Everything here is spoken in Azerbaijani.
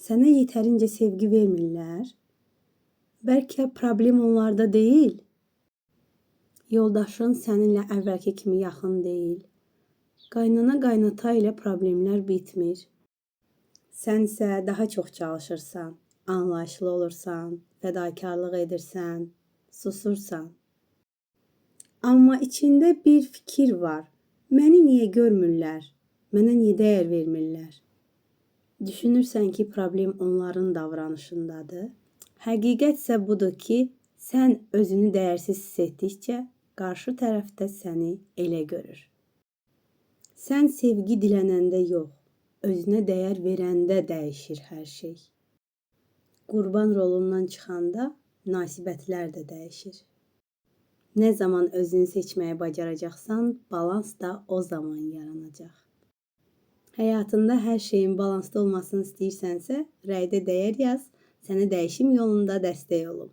Sənə yetərincə sevgi vermirlər? Bəlkə problem onlarda deyil? Yoldaşın səninlə əvvəlki kimi yaxın deyil. Qaynana qaynata ilə problemlər bitmir. Sən isə daha çox çalışırsan, anlayışlı olursan, fədakarlıq edirsən, susursan. Amma içində bir fikir var. Məni niyə görmürlər? Mənə niyə dəyər vermirlər? Düşünürsən ki, problem onların davranışındadır. Həqiqət isə budur ki, sən özünü dəyərsiz hiss etdikcə, qarşı tərəfdə səni elə görür. Sən sevgi dilənəndə yox, özünə dəyər verəndə dəyişir hər şey. Qurban rolundan çıxanda münasibətlər də dəyişir. Nə zaman özünü seçməyi bacaracaqsan, balans da o zaman yaranacaq. Həyatında hər şeyin balanslı olmasını istəyirsənsə, rəydə dəyər yaz, sənə dəyişim yolunda dəstək olum.